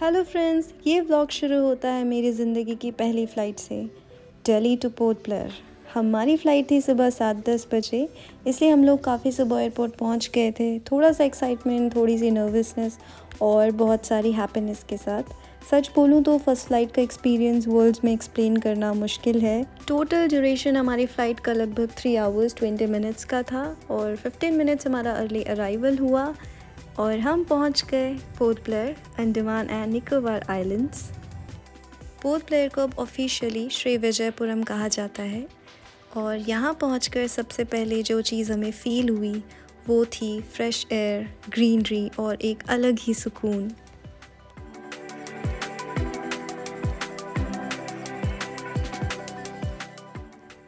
Hello friends, ये vlog शुरू होता है मेरी ज़िंदगी की पहली फ़्लाइट से, दिल्ली टू पोर्ट ब्लेयर। हमारी फ़्लाइट थी सुबह 7:10 बजे, इसलिए हम लोग काफ़ी सुबह एयरपोर्ट पहुंच गए थे। थोड़ा सा एक्साइटमेंट, थोड़ी सी नर्वसनेस और बहुत सारी हैप्पीनेस के साथ। सच बोलूं तो फ़र्स्ट फ़्लाइट का एक्सपीरियंस वर्ड्स में एक्सप्लेन करना मुश्किल है। टोटल ड्यूरेशन हमारी फ़्लाइट का लगभग 3 आवर्स 20 मिनट्स का था और 15 मिनट्स हमारा अर्ली अराइवल हुआ और हम पहुंच गए port Blair, Andaman and Nicobar islands. Port Blair को अब ऑफिशियली श्री विजयपुरम कहा जाता है और यहाँ पहुंचकर सबसे पहले जो चीज़ हमें फ़ील हुई वो थी फ्रेश एयर, ग्रीनरी और एक अलग ही सुकून।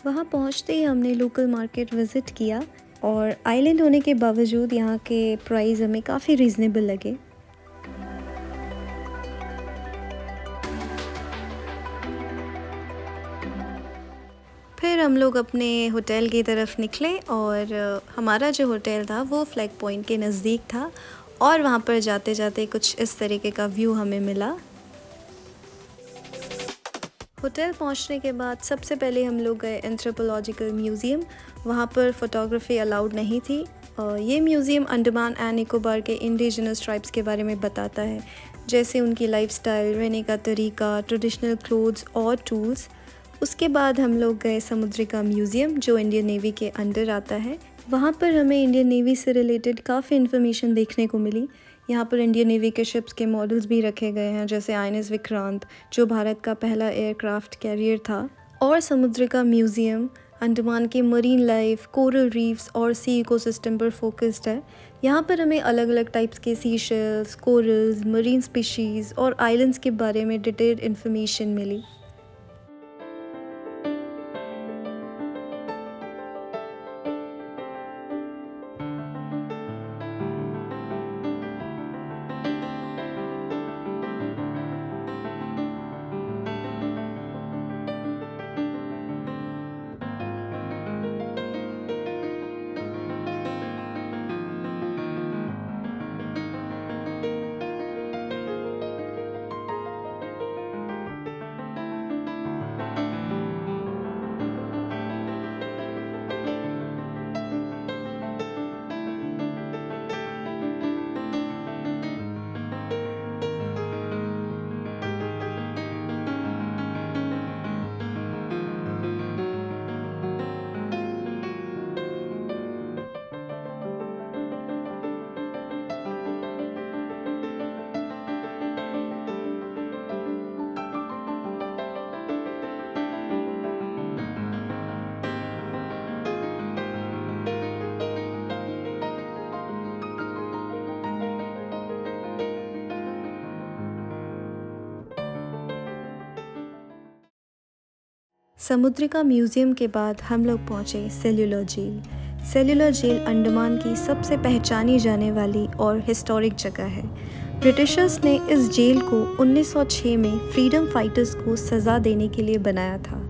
वहाँ पहुँचते ही हमने लोकल मार्केट विज़िट किया और आइलैंड होने के बावजूद यहाँ के प्राइस हमें काफ़ी रीज़नेबल लगे। फिर हम लोग अपने होटल की तरफ निकले और हमारा जो होटल था वो फ्लैग पॉइंट के नज़दीक था और वहाँ पर जाते जाते कुछ इस तरीके का व्यू हमें मिला। होटल पहुंचने के बाद सबसे पहले हम लोग गए एंथ्रोपोलॉजिकल म्यूज़ियम। वहाँ पर फ़ोटोग्राफी अलाउड नहीं थी। ये म्यूज़ियम अंडमान एंड निकोबार के इंडिजिनस ट्राइब्स के बारे में बताता है, जैसे उनकी लाइफस्टाइल, रहने का तरीका, ट्रेडिशनल क्लोथ्स और टूल्स। उसके बाद हम लोग गए समुद्रिका म्यूज़ियम, जो इंडियन नेवी के अंडर आता है। वहाँ पर हमें इंडियन नेवी से रिलेटेड काफ़ी इन्फॉर्मेशन देखने को मिली। यहाँ पर इंडियन नेवी के शिप्स के मॉडल्स भी रखे गए हैं, जैसे आईएनएस विक्रांत, जो भारत का पहला एयरक्राफ्ट कैरियर था। और समुद्रिका म्यूज़ियम अंडमान के मरीन लाइफ, कोरल रीफ्स और सी इकोसिस्टम पर फोकस्ड है। यहाँ पर हमें अलग अलग टाइप्स के sea shells, corals, marine species और आइलैंड्स के बारे में डिटेल्ड इन्फॉर्मेशन मिली। समुद्रिका म्यूज़ियम के बाद हम लोग पहुँचे cellular jail. Cellular jail Andaman की सबसे पहचानी जाने वाली और हिस्टोरिक जगह है। ब्रिटिशर्स ने इस जेल को 1906 में फ्रीडम फाइटर्स को सज़ा देने के लिए बनाया था।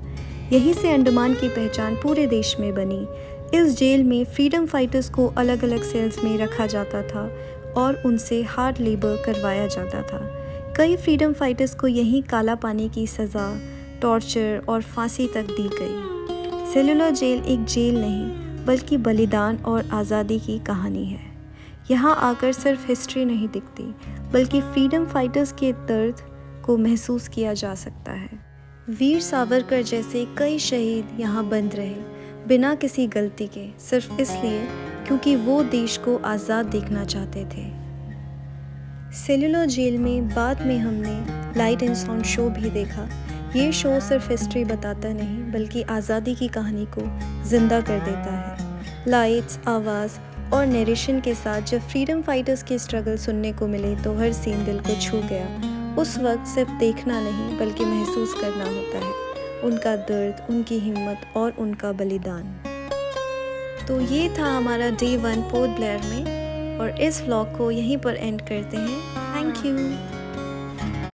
यहीं से अंडमान की पहचान पूरे देश में बनी। इस जेल में फ्रीडम फाइटर्स को अलग अलग सेल्स में रखा जाता था और उनसे हार्ड लेबर करवाया जाता था। कई फ्रीडम फाइटर्स को यहीं काला पानी की सज़ा, टॉर्चर और फांसी तक दी गई। सेल्युलर जेल एक जेल नहीं बल्कि बलिदान और आज़ादी की कहानी है। यहाँ आकर सिर्फ हिस्ट्री नहीं दिखती बल्कि फ्रीडम फाइटर्स के दर्द को महसूस किया जा सकता है। वीर सावरकर जैसे कई शहीद यहाँ बंद रहे बिना किसी गलती के, सिर्फ इसलिए क्योंकि वो देश को आज़ाद देखना चाहते थे। सेल्युलर जेल में बाद में हमने लाइट एंड साउंड शो भी देखा। ये शो सिर्फ हिस्ट्री बताता नहीं बल्कि आज़ादी की कहानी को ज़िंदा कर देता है। लाइट्स, आवाज़ और नरेशन के साथ जब फ्रीडम फाइटर्स के स्ट्रगल सुनने को मिले तो हर सीन दिल को छू गया। उस वक्त सिर्फ देखना नहीं बल्कि महसूस करना होता है उनका दर्द, उनकी हिम्मत और उनका बलिदान। तो ये था हमारा Day 1 पोर्ट ब्लेयर में और इस व्लॉग को यहीं पर एंड करते हैं। Thank you.